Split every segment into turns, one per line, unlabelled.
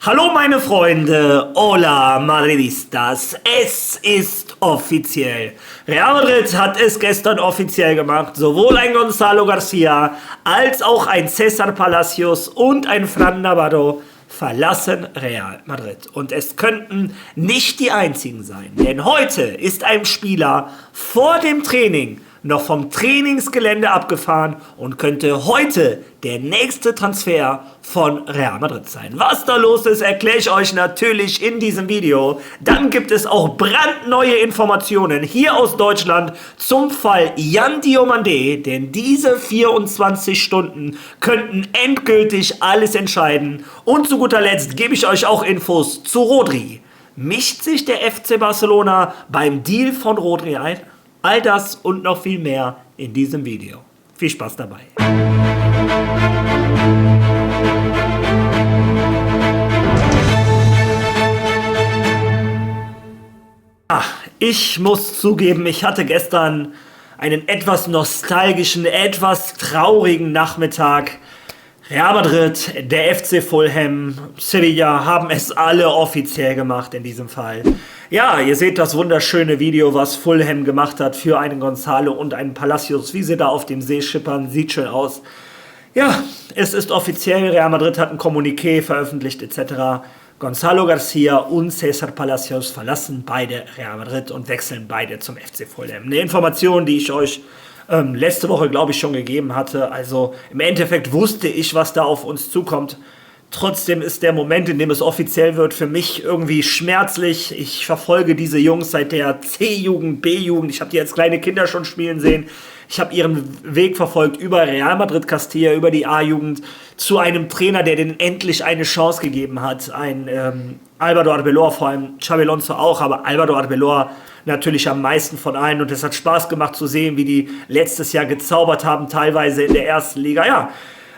Hallo meine Freunde, hola Madridistas, es ist offiziell. Real Madrid hat es gestern offiziell gemacht, sowohl ein Gonzalo Garcia als auch ein César Palacios und ein Fran Navarro verlassen Real Madrid. Und es könnten nicht die einzigen sein, denn heute ist ein Spieler vor dem Training noch vom Trainingsgelände abgefahren und könnte heute der nächste Transfer von Real Madrid sein. Was da los ist, erkläre ich euch natürlich in diesem Video. Dann gibt es auch brandneue Informationen hier aus Deutschland zum Fall Yan Diomandé, denn diese 24 Stunden könnten endgültig alles entscheiden. Und zu guter Letzt gebe ich euch auch Infos zu Rodri. Mischt sich der FC Barcelona beim Deal von Rodri ein? All das und noch viel mehr in diesem Video. Viel Spaß dabei. Ich muss zugeben, ich hatte gestern einen etwas nostalgischen, etwas traurigen Nachmittag. Real Madrid, der FC Fulham, Sevilla haben es alle offiziell gemacht in diesem Fall. Ja, ihr seht das wunderschöne Video, was Fulham gemacht hat für einen Gonzalo und einen Palacios, wie sie da auf dem See schippern, sieht schön aus. Ja, es ist offiziell, Real Madrid hat ein Kommuniqué veröffentlicht etc. Gonzalo Garcia und César Palacios verlassen beide Real Madrid und wechseln beide zum FC Fulham. Eine Information, die ich euch letzte Woche, glaube ich, schon gegeben hatte. Also im Endeffekt wusste ich, was da auf uns zukommt. Trotzdem ist der Moment, in dem es offiziell wird, für mich irgendwie schmerzlich. Ich verfolge diese Jungs seit der C-Jugend, B-Jugend. Ich habe die als kleine Kinder schon spielen sehen. Ich habe ihren Weg verfolgt über Real Madrid Castilla, über die A-Jugend zu einem Trainer, der denen endlich eine Chance gegeben hat. Ein Álvaro Arbeloa, vor allem Xabi Alonso auch, aber Álvaro Arbeloa natürlich am meisten von allen. Und es hat Spaß gemacht zu sehen, wie die letztes Jahr gezaubert haben, teilweise in der ersten Liga. Ja,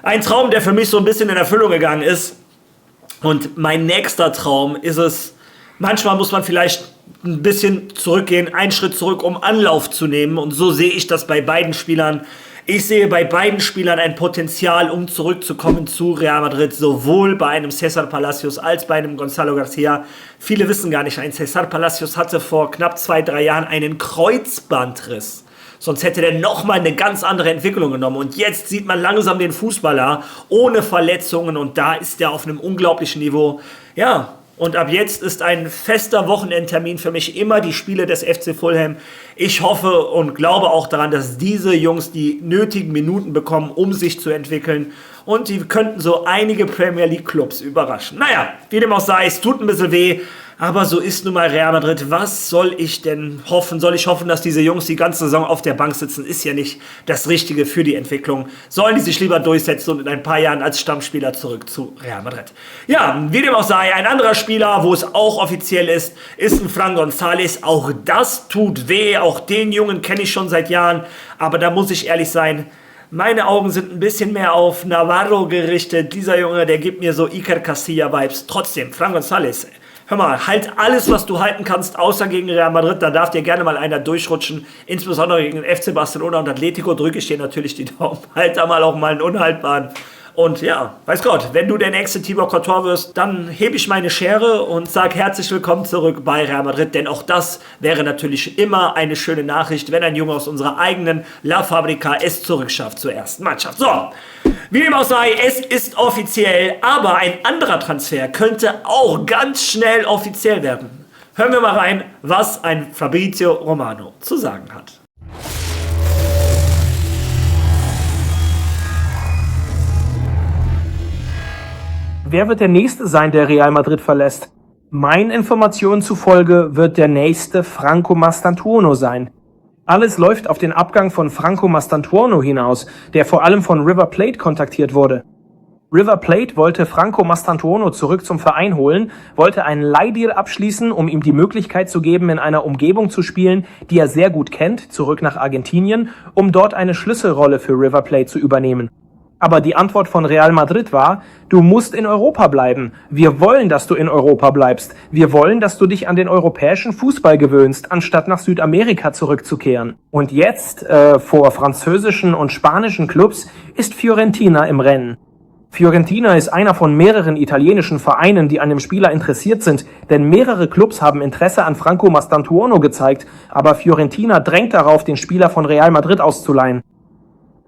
ein Traum, der für mich so ein bisschen in Erfüllung gegangen ist. Und mein nächster Traum ist es, manchmal muss man vielleicht ein bisschen zurückgehen, einen Schritt zurück, um Anlauf zu nehmen. Und so sehe ich das bei beiden Spielern. Ich sehe bei beiden Spielern ein Potenzial, um zurückzukommen zu Real Madrid, sowohl bei einem César Palacios als bei einem Gonzalo Garcia. Viele wissen gar nicht, ein César Palacios hatte vor knapp 2-3 Jahren einen Kreuzbandriss. Sonst hätte der nochmal eine ganz andere Entwicklung genommen. Und jetzt sieht man langsam den Fußballer ohne Verletzungen und da ist er auf einem unglaublichen Niveau. Ja, und ab jetzt ist ein fester Wochenendtermin für mich immer die Spiele des FC Fulham. Ich hoffe und glaube auch daran, dass diese Jungs die nötigen Minuten bekommen, um sich zu entwickeln. Und die könnten so einige Premier League Clubs überraschen. Naja, wie dem auch sei, es tut ein bisschen weh. Aber so ist nun mal Real Madrid. Was soll ich denn hoffen? Soll ich hoffen, dass diese Jungs die ganze Saison auf der Bank sitzen? Ist ja nicht das Richtige für die Entwicklung. Sollen die sich lieber durchsetzen und in ein paar Jahren als Stammspieler zurück zu Real Madrid? Ja, wie dem auch sei, ein anderer Spieler, wo es auch offiziell ist ein Fran González. Auch das tut weh. Auch den Jungen kenne ich schon seit Jahren. Aber da muss ich ehrlich sein, meine Augen sind ein bisschen mehr auf Navarro gerichtet. Dieser Junge, der gibt mir so Iker Casilla-Vibes. Trotzdem, Fran González, hör mal, halt alles, was du halten kannst, außer gegen Real Madrid. Da darf dir gerne mal einer durchrutschen. Insbesondere gegen den FC Barcelona und Atletico drücke ich dir natürlich die Daumen. Halt da mal auch mal einen unhaltbaren. Und ja, weiß Gott, wenn du der nächste Thibaut Courtois wirst, dann hebe ich meine Schere und sage herzlich willkommen zurück bei Real Madrid. Denn auch das wäre natürlich immer eine schöne Nachricht, wenn ein Junge aus unserer eigenen La Fabrica es zurückschafft zur ersten Mannschaft. So, wie dem auch sei, es ist offiziell, aber ein anderer Transfer könnte auch ganz schnell offiziell werden. Hören wir mal rein, was ein Fabrizio Romano zu sagen hat.
Wer wird der Nächste sein, der Real Madrid verlässt? Meinen Informationen zufolge wird der Nächste Franco Mastantuono sein. Alles läuft auf den Abgang von Franco Mastantuono hinaus, der vor allem von River Plate kontaktiert wurde. River Plate wollte Franco Mastantuono zurück zum Verein holen, wollte einen Leihdeal abschließen, um ihm die Möglichkeit zu geben, in einer Umgebung zu spielen, die er sehr gut kennt, zurück nach Argentinien, um dort eine Schlüsselrolle für River Plate zu übernehmen. Aber die Antwort von Real Madrid war, du musst in Europa bleiben. Wir wollen, dass du in Europa bleibst. Wir wollen, dass du dich an den europäischen Fußball gewöhnst, anstatt nach Südamerika zurückzukehren. Und jetzt, vor französischen und spanischen Clubs, ist Fiorentina im Rennen. Fiorentina ist einer von mehreren italienischen Vereinen, die an dem Spieler interessiert sind, denn mehrere Clubs haben Interesse an Franco Mastantuono gezeigt, aber Fiorentina drängt darauf, den Spieler von Real Madrid auszuleihen.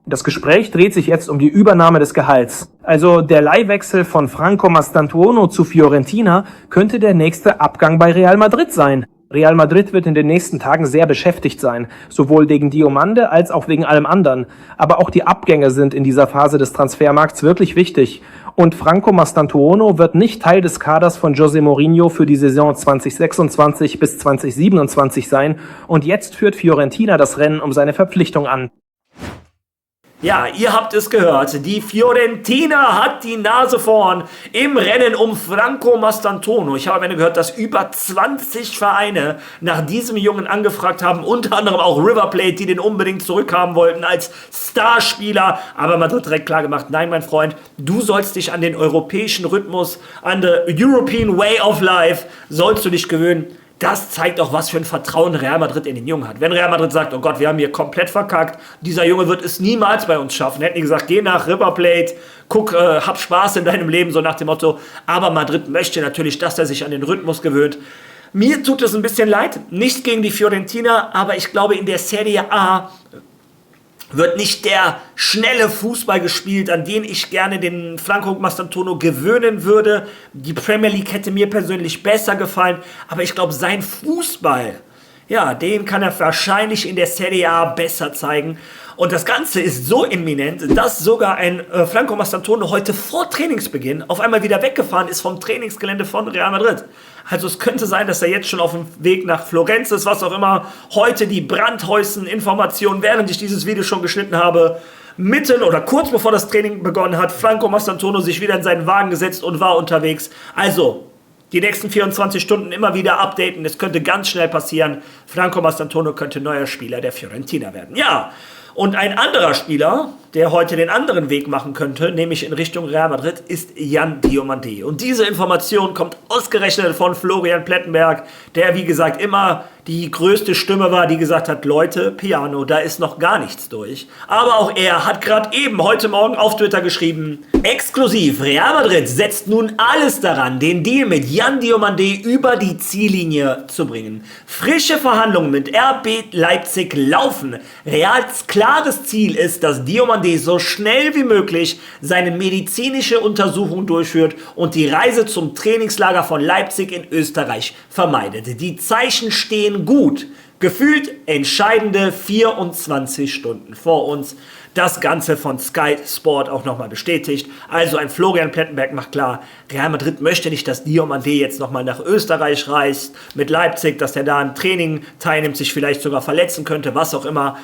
Das Gespräch dreht sich jetzt um die Übernahme des Gehalts. Also der Leihwechsel von Franco Mastantuono zu Fiorentina könnte der nächste Abgang bei Real Madrid sein. Real Madrid wird in den nächsten Tagen sehr beschäftigt sein, sowohl wegen Diomande als auch wegen allem anderen. Aber auch die Abgänge sind in dieser Phase des Transfermarkts wirklich wichtig. Und Franco Mastantuono wird nicht Teil des Kaders von José Mourinho für die Saison 2026 bis 2027 sein. Und jetzt führt Fiorentina das Rennen um seine Verpflichtung an.
Ja, ihr habt es gehört, die Fiorentina hat die Nase vorn im Rennen um Franco Mastantuono. Ich habe am Ende gehört, dass über 20 Vereine nach diesem Jungen angefragt haben, unter anderem auch River Plate, die den unbedingt zurückhaben wollten als Starspieler. Aber man hat direkt klar gemacht, nein, mein Freund, du sollst dich an den europäischen Rhythmus, an the European Way of Life, sollst du dich gewöhnen. Das zeigt auch, was für ein Vertrauen Real Madrid in den Jungen hat. Wenn Real Madrid sagt, oh Gott, wir haben hier komplett verkackt, dieser Junge wird es niemals bei uns schaffen, hätten die gesagt, geh nach River Plate, guck, hab Spaß in deinem Leben, so nach dem Motto. Aber Madrid möchte natürlich, dass er sich an den Rhythmus gewöhnt. Mir tut es ein bisschen leid, nicht gegen die Fiorentina, aber ich glaube, in der Serie A wird nicht der schnelle Fußball gespielt, an den ich gerne den Franco Mastantuono gewöhnen würde. Die Premier League hätte mir persönlich besser gefallen, aber ich glaube, sein Fußball, ja, den kann er wahrscheinlich in der Serie A besser zeigen. Und das Ganze ist so imminent, dass sogar ein Franco Mastantuono heute vor Trainingsbeginn auf einmal wieder weggefahren ist vom Trainingsgelände von Real Madrid. Also es könnte sein, dass er jetzt schon auf dem Weg nach Florenz ist, was auch immer. Heute die Brandhäusen-Informationen, während ich dieses Video schon geschnitten habe, mitten oder kurz bevor das Training begonnen hat, Franco Mastantuono sich wieder in seinen Wagen gesetzt und war unterwegs. Also die nächsten 24 Stunden immer wieder updaten. Es könnte ganz schnell passieren. Franco Mastantuono könnte neuer Spieler der Fiorentina werden. Ja, und ein anderer Spieler, der heute den anderen Weg machen könnte, nämlich in Richtung Real Madrid, ist Yan Diomande. Und diese Information kommt ausgerechnet von Florian Plettenberg, der, wie gesagt, immer die größte Stimme war, die gesagt hat, Leute, Piano, da ist noch gar nichts durch. Aber auch er hat gerade eben heute Morgen auf Twitter geschrieben, exklusiv, Real Madrid setzt nun alles daran, den Deal mit Yan Diomande über die Ziellinie zu bringen. Frische Verhandlungen mit RB Leipzig laufen. Reals klares Ziel ist, dass Diomande so schnell wie möglich seine medizinische Untersuchung durchführt und die Reise zum Trainingslager von Leipzig in Österreich vermeidet. Die Zeichen stehen gut. Gefühlt entscheidende 24 Stunden vor uns. Das Ganze von Sky Sport auch nochmal bestätigt. Also ein Florian Plettenberg macht klar, Real Madrid möchte nicht, dass Diomande jetzt nochmal nach Österreich reist mit Leipzig, dass er da ein Training teilnimmt, sich vielleicht sogar verletzen könnte, was auch immer.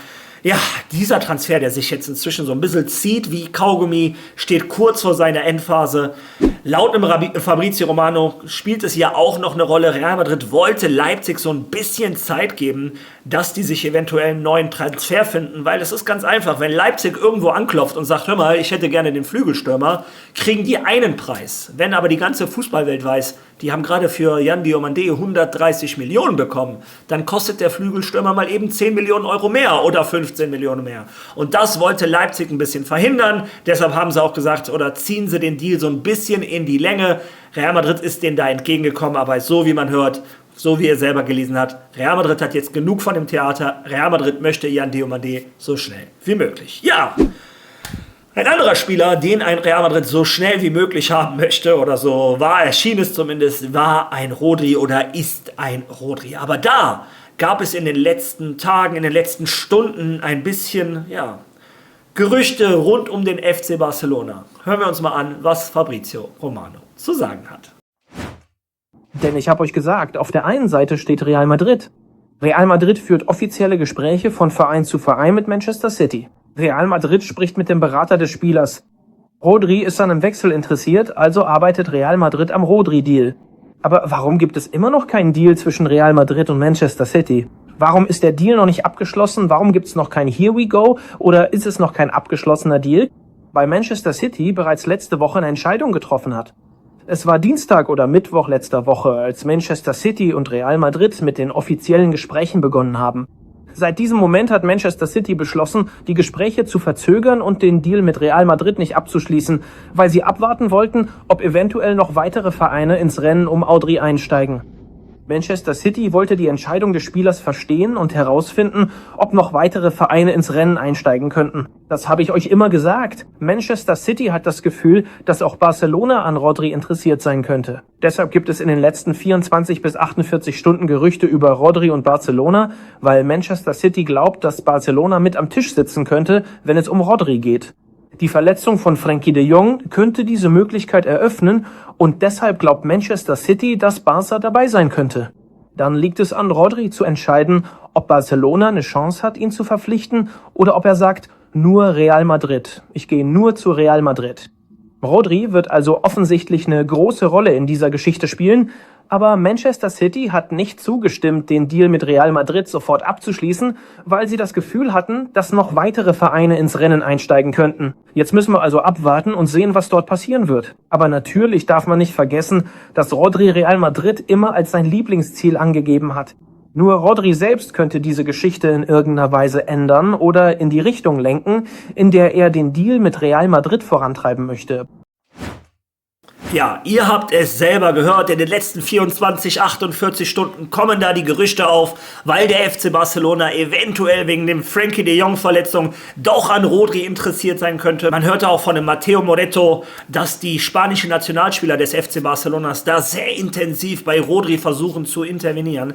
Ja, dieser Transfer, der sich jetzt inzwischen so ein bisschen zieht wie Kaugummi, steht kurz vor seiner Endphase. Laut dem Fabrizio Romano spielt es ja auch noch eine Rolle. Real Madrid wollte Leipzig so ein bisschen Zeit geben, dass die sich eventuell einen neuen Transfer finden, weil es ist ganz einfach, wenn Leipzig irgendwo anklopft und sagt, hör mal, ich hätte gerne den Flügelstürmer, kriegen die einen Preis. Wenn aber die ganze Fußballwelt weiß, die haben gerade für Yan Diomande 130 Millionen bekommen, dann kostet der Flügelstürmer mal eben 10 Millionen Euro mehr oder 15 Millionen mehr. Und das wollte Leipzig ein bisschen verhindern, deshalb haben sie auch gesagt, oder ziehen sie den Deal so ein bisschen in die Länge. Real Madrid ist denen da entgegengekommen, aber so wie man hört, so wie er selber gelesen hat, Real Madrid hat jetzt genug von dem Theater. Real Madrid möchte Yan Diomande so schnell wie möglich. Ja, ein anderer Spieler, den ein Real Madrid so schnell wie möglich haben möchte, oder so erschien es zumindest, war ein Rodri oder ist ein Rodri. Aber da gab es in den letzten Tagen, in den letzten Stunden ein bisschen, ja, Gerüchte rund um den FC Barcelona. Hören wir uns mal an, was Fabrizio Romano zu sagen hat.
Denn ich habe euch gesagt, auf der einen Seite steht Real Madrid. Real Madrid führt offizielle Gespräche von Verein zu Verein mit Manchester City. Real Madrid spricht mit dem Berater des Spielers. Rodri ist an einem Wechsel interessiert, also arbeitet Real Madrid am Rodri-Deal. Aber warum gibt es immer noch keinen Deal zwischen Real Madrid und Manchester City? Warum ist der Deal noch nicht abgeschlossen? Warum gibt es noch kein Here we go? Oder ist es noch kein abgeschlossener Deal? Weil Manchester City bereits letzte Woche eine Entscheidung getroffen hat. Es war Dienstag oder Mittwoch letzter Woche, als Manchester City und Real Madrid mit den offiziellen Gesprächen begonnen haben. Seit diesem Moment hat Manchester City beschlossen, die Gespräche zu verzögern und den Deal mit Real Madrid nicht abzuschließen, weil sie abwarten wollten, ob eventuell noch weitere Vereine ins Rennen um Audrey einsteigen. Manchester City wollte die Entscheidung des Spielers verstehen und herausfinden, ob noch weitere Vereine ins Rennen einsteigen könnten. Das habe ich euch immer gesagt. Manchester City hat das Gefühl, dass auch Barcelona an Rodri interessiert sein könnte. Deshalb gibt es in den letzten 24 bis 48 Stunden Gerüchte über Rodri und Barcelona, weil Manchester City glaubt, dass Barcelona mit am Tisch sitzen könnte, wenn es um Rodri geht. Die Verletzung von Frenkie de Jong könnte diese Möglichkeit eröffnen und deshalb glaubt Manchester City, dass Barca dabei sein könnte. Dann liegt es an Rodri zu entscheiden, ob Barcelona eine Chance hat, ihn zu verpflichten oder ob er sagt, nur Real Madrid. Ich gehe nur zu Real Madrid. Rodri wird also offensichtlich eine große Rolle in dieser Geschichte spielen, aber Manchester City hat nicht zugestimmt, den Deal mit Real Madrid sofort abzuschließen, weil sie das Gefühl hatten, dass noch weitere Vereine ins Rennen einsteigen könnten. Jetzt müssen wir also abwarten und sehen, was dort passieren wird. Aber natürlich darf man nicht vergessen, dass Rodri Real Madrid immer als sein Lieblingsziel angegeben hat. Nur Rodri selbst könnte diese Geschichte in irgendeiner Weise ändern oder in die Richtung lenken, in der er den Deal mit Real Madrid vorantreiben möchte.
Ja, ihr habt es selber gehört, in den letzten 24, 48 Stunden kommen da die Gerüchte auf, weil der FC Barcelona eventuell wegen dem Frenkie de Jong Verletzung doch an Rodri interessiert sein könnte. Man hörte auch von dem Mateo Moretto, dass die spanischen Nationalspieler des FC Barcelonas da sehr intensiv bei Rodri versuchen zu intervenieren.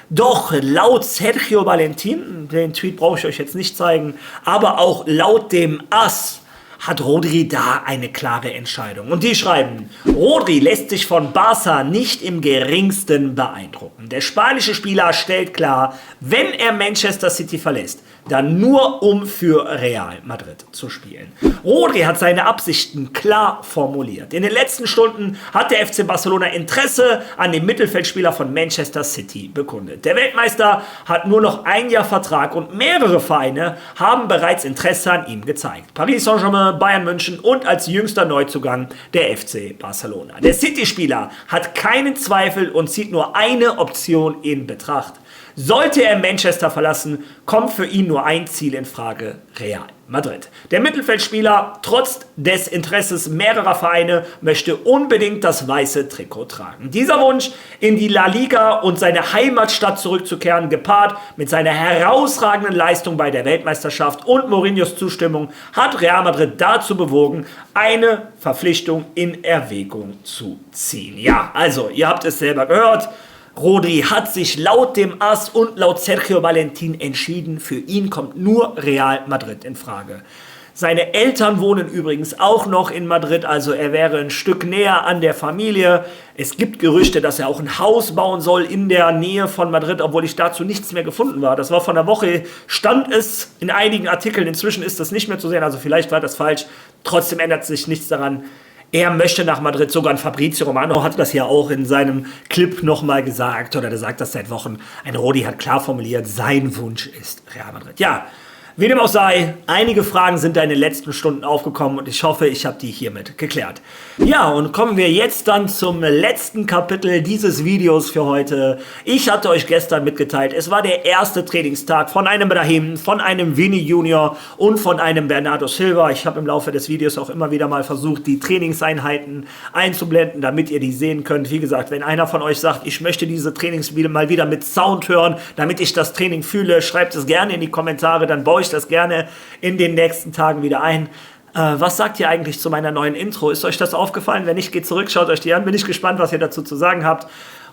Doch laut Sergio Valentin, den Tweet brauche ich euch jetzt nicht zeigen, aber auch laut dem AS hat Rodri da eine klare Entscheidung. Und die schreiben, Rodri lässt sich von Barca nicht im geringsten beeindrucken. Der spanische Spieler stellt klar, wenn er Manchester City verlässt, dann nur um für Real Madrid zu spielen. Rodri hat seine Absichten klar formuliert. In den letzten Stunden hat der FC Barcelona Interesse an dem Mittelfeldspieler von Manchester City bekundet. Der Weltmeister hat nur noch ein Jahr Vertrag und mehrere Vereine haben bereits Interesse an ihm gezeigt. Paris Saint-Germain, Bayern München und als jüngster Neuzugang der FC Barcelona. Der City-Spieler hat keinen Zweifel und zieht nur eine Option in Betracht. Sollte er Manchester verlassen, kommt für ihn nur ein Ziel in Frage: Real Madrid. Der Mittelfeldspieler, trotz des Interesses mehrerer Vereine, möchte unbedingt das weiße Trikot tragen. Dieser Wunsch, in die La Liga und seine Heimatstadt zurückzukehren, gepaart mit seiner herausragenden Leistung bei der Weltmeisterschaft und Mourinhos Zustimmung, hat Real Madrid dazu bewogen, eine Verpflichtung in Erwägung zu ziehen. Ja, also, ihr habt es selber gehört. Rodri hat sich laut dem AS und laut Sergio Valentin entschieden, für ihn kommt nur Real Madrid in Frage. Seine Eltern wohnen übrigens auch noch in Madrid, also er wäre ein Stück näher an der Familie. Es gibt Gerüchte, dass er auch ein Haus bauen soll in der Nähe von Madrid, obwohl ich dazu nichts mehr gefunden war. Das war vor einer Woche, stand es in einigen Artikeln, inzwischen ist das nicht mehr zu sehen, also vielleicht war das falsch. Trotzdem ändert sich nichts daran. Er möchte nach Madrid, sogar ein Fabrizio Romano hat das ja auch in seinem Clip nochmal gesagt, oder der sagt das seit Wochen. Ein Rodi hat klar formuliert, sein Wunsch ist Real Madrid. Ja, wie dem auch sei, einige Fragen sind da in den letzten Stunden aufgekommen und ich hoffe, ich habe die hiermit geklärt. Ja, und kommen wir jetzt dann zum letzten Kapitel dieses Videos für heute. Ich hatte euch gestern mitgeteilt, es war der erste Trainingstag von einem Brahim, von einem Vini Junior und von einem Bernardo Silva. Ich habe im Laufe des Videos auch immer wieder mal versucht, die Trainingseinheiten einzublenden, damit ihr die sehen könnt. Wie gesagt, wenn einer von euch sagt, ich möchte diese Trainingsvideo mal wieder mit Sound hören, damit ich das Training fühle, schreibt es gerne in die Kommentare, dann baue ich das gerne in den nächsten Tagen wieder ein. Was sagt ihr eigentlich zu meiner neuen Intro? Ist euch das aufgefallen? Wenn nicht, geht zurück, schaut euch die an. Bin ich gespannt, was ihr dazu zu sagen habt.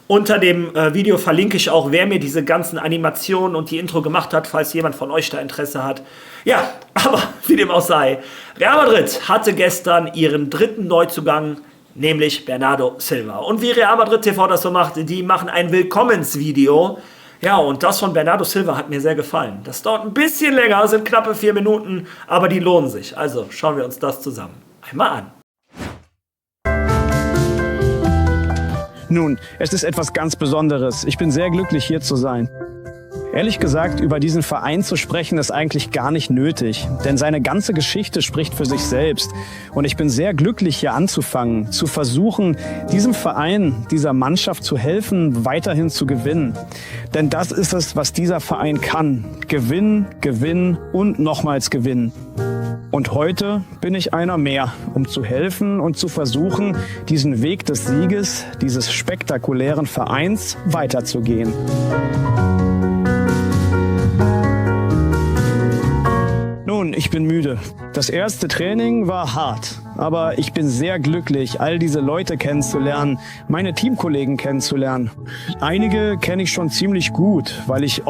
Unter dem Video verlinke ich auch, wer mir diese ganzen Animationen und die Intro gemacht hat, falls jemand von euch da Interesse hat. Ja, aber wie dem auch sei. Real Madrid hatte gestern ihren dritten Neuzugang, nämlich Bernardo Silva. Und wie Real Madrid TV das so macht, die machen ein Willkommensvideo. Ja, und das von Bernardo Silva hat mir sehr gefallen. Das dauert ein bisschen länger, sind knappe 4 Minuten, aber die lohnen sich. Also schauen wir uns das zusammen einmal an.
Nun, es ist etwas ganz Besonderes. Ich bin sehr glücklich, hier zu sein. Ehrlich gesagt, über diesen Verein zu sprechen, ist eigentlich gar nicht nötig, denn seine ganze Geschichte spricht für sich selbst. Und ich bin sehr glücklich, hier anzufangen, zu versuchen, diesem Verein, dieser Mannschaft zu helfen, weiterhin zu gewinnen. Denn das ist es, was dieser Verein kann. Gewinnen, gewinnen und nochmals gewinnen. Und heute bin ich einer mehr, um zu helfen und zu versuchen, diesen Weg des Sieges, dieses spektakulären Vereins weiterzugehen. Nun, ich bin müde. Das erste Training war hart, aber ich bin sehr glücklich, all diese Leute kennenzulernen, meine Teamkollegen kennenzulernen. Einige kenne ich schon ziemlich gut, weil ich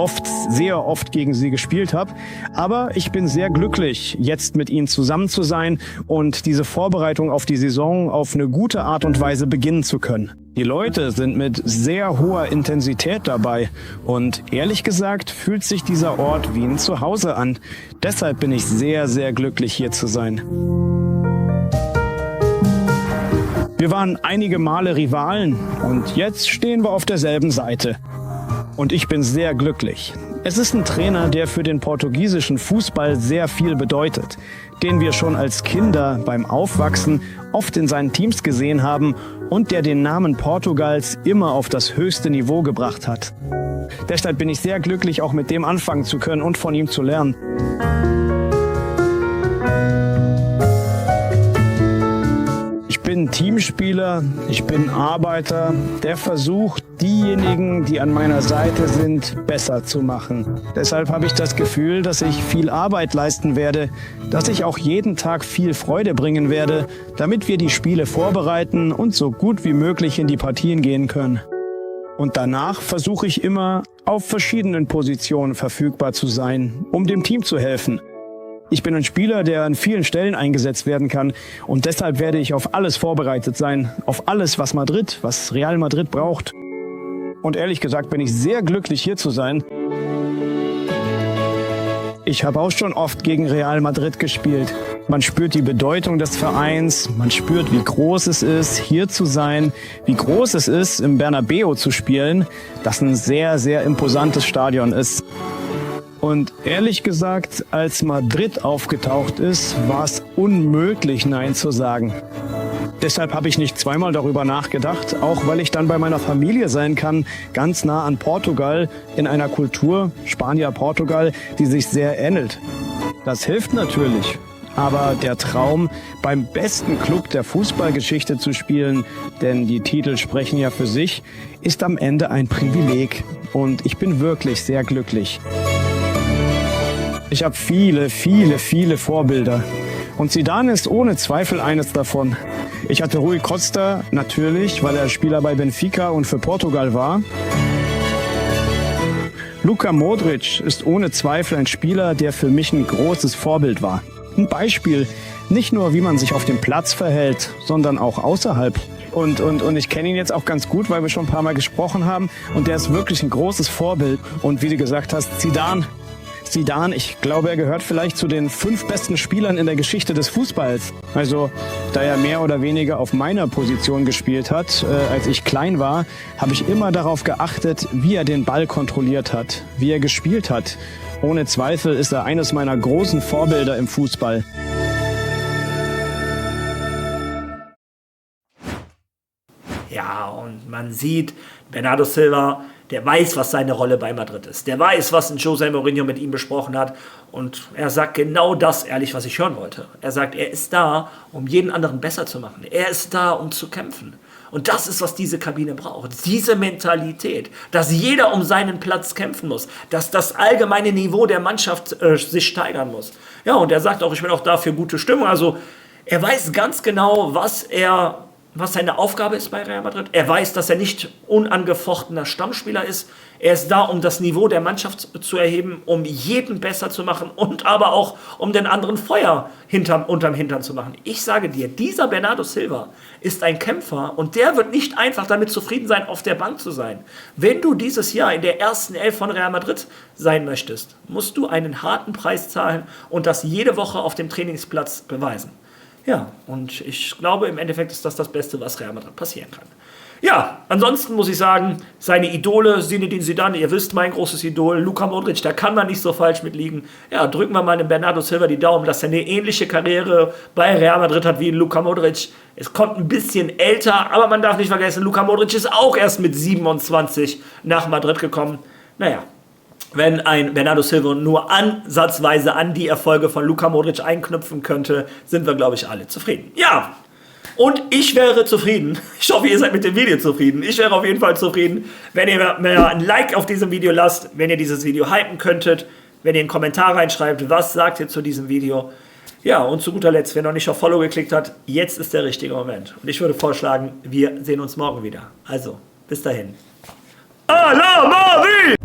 sehr oft gegen sie gespielt habe. Aber ich bin sehr glücklich, jetzt mit ihnen zusammen zu sein und diese Vorbereitung auf die Saison auf eine gute Art und Weise beginnen zu können. Die Leute sind mit sehr hoher Intensität dabei und ehrlich gesagt fühlt sich dieser Ort wie ein Zuhause an. Deshalb bin ich sehr, sehr glücklich, hier zu sein. Wir waren einige Male Rivalen und jetzt stehen wir auf derselben Seite. Und ich bin sehr glücklich. Es ist ein Trainer, der für den portugiesischen Fußball sehr viel bedeutet, den wir schon als Kinder beim Aufwachsen oft in seinen Teams gesehen haben und der den Namen Portugals immer auf das höchste Niveau gebracht hat. Deshalb bin ich sehr glücklich, auch mit dem anfangen zu können und von ihm zu lernen. Ich bin Teamspieler, ich bin Arbeiter, der versucht, diejenigen, die an meiner Seite sind, besser zu machen. Deshalb habe ich das Gefühl, dass ich viel Arbeit leisten werde, dass ich auch jeden Tag viel Freude bringen werde, damit wir die Spiele vorbereiten und so gut wie möglich in die Partien gehen können. Und danach versuche ich immer, auf verschiedenen Positionen verfügbar zu sein, um dem Team zu helfen. Ich bin ein Spieler, der an vielen Stellen eingesetzt werden kann und deshalb werde ich auf alles vorbereitet sein, auf alles, was Real Madrid braucht. Und ehrlich gesagt bin ich sehr glücklich, hier zu sein. Ich habe auch schon oft gegen Real Madrid gespielt. Man spürt die Bedeutung des Vereins, man spürt, wie groß es ist, hier zu sein, wie groß es ist, im Bernabéu zu spielen, das ein sehr, sehr imposantes Stadion ist. Und ehrlich gesagt, als Madrid aufgetaucht ist, war es unmöglich, Nein zu sagen. Deshalb habe ich nicht zweimal darüber nachgedacht, auch weil ich dann bei meiner Familie sein kann, ganz nah an Portugal, in einer Kultur, Spanier-Portugal, die sich sehr ähnelt. Das hilft natürlich. Aber der Traum, beim besten Club der Fußballgeschichte zu spielen, denn die Titel sprechen ja für sich, ist am Ende ein Privileg. Und ich bin wirklich sehr glücklich. Ich habe viele, viele, viele Vorbilder. Und Zidane ist ohne Zweifel eines davon. Ich hatte Rui Costa natürlich, weil er Spieler bei Benfica und für Portugal war. Luka Modric ist ohne Zweifel ein Spieler, der für mich ein großes Vorbild war. Ein Beispiel, nicht nur wie man sich auf dem Platz verhält, sondern auch außerhalb. Und ich kenne ihn jetzt auch ganz gut, weil wir schon ein paar Mal gesprochen haben. Und der ist wirklich ein großes Vorbild. Und wie du gesagt hast, Zidane, ich glaube, er gehört vielleicht zu den 5 besten Spielern in der Geschichte des Fußballs. Also, da er mehr oder weniger auf meiner Position gespielt hat, als ich klein war, habe ich immer darauf geachtet, wie er den Ball kontrolliert hat, wie er gespielt hat. Ohne Zweifel ist er eines meiner großen Vorbilder im Fußball.
Ja, und man sieht, Bernardo Silva, der weiß, was seine Rolle bei Madrid ist. Der weiß, was ein José Mourinho mit ihm besprochen hat. Und er sagt genau das, ehrlich, was ich hören wollte. Er sagt, er ist da, um jeden anderen besser zu machen. Er ist da, um zu kämpfen. Und das ist, was diese Kabine braucht. Diese Mentalität, dass jeder um seinen Platz kämpfen muss. Dass das allgemeine Niveau der Mannschaft sich steigern muss. Ja, und er sagt auch, ich bin auch da für gute Stimmung. Also er weiß ganz genau, was seine Aufgabe ist bei Real Madrid. Er weiß, dass er nicht unangefochtener Stammspieler ist. Er ist da, um das Niveau der Mannschaft zu erheben, um jeden besser zu machen und aber auch, um den anderen Feuer unterm Hintern zu machen. Ich sage dir, dieser Bernardo Silva ist ein Kämpfer und der wird nicht einfach damit zufrieden sein, auf der Bank zu sein. Wenn du dieses Jahr in der ersten Elf von Real Madrid sein möchtest, musst du einen harten Preis zahlen und das jede Woche auf dem Trainingsplatz beweisen. Ja, und ich glaube, im Endeffekt ist das das Beste, was Real Madrid passieren kann. Ja, ansonsten muss ich sagen, seine Idole, Zinedine Zidane, ihr wisst, mein großes Idol, Luka Modric, da kann man nicht so falsch mit liegen. Ja, drücken wir mal dem Bernardo Silva die Daumen, dass er eine ähnliche Karriere bei Real Madrid hat wie Luka Modric. Es kommt ein bisschen älter, aber man darf nicht vergessen, Luka Modric ist auch erst mit 27 nach Madrid gekommen. Naja, wenn ein Bernardo Silva nur ansatzweise an die Erfolge von Luka Modric einknüpfen könnte, sind wir, glaube ich, alle zufrieden. Ja, und ich wäre zufrieden, ich hoffe, ihr seid mit dem Video zufrieden, ich wäre auf jeden Fall zufrieden, wenn ihr mir ein Like auf diesem Video lasst, wenn ihr dieses Video hypen könntet, wenn ihr einen Kommentar reinschreibt, was sagt ihr zu diesem Video. Ja, und zu guter Letzt, wer noch nicht auf Follow geklickt hat, jetzt ist der richtige Moment. Und ich würde vorschlagen, wir sehen uns morgen wieder. Also, bis dahin. A la Madrid!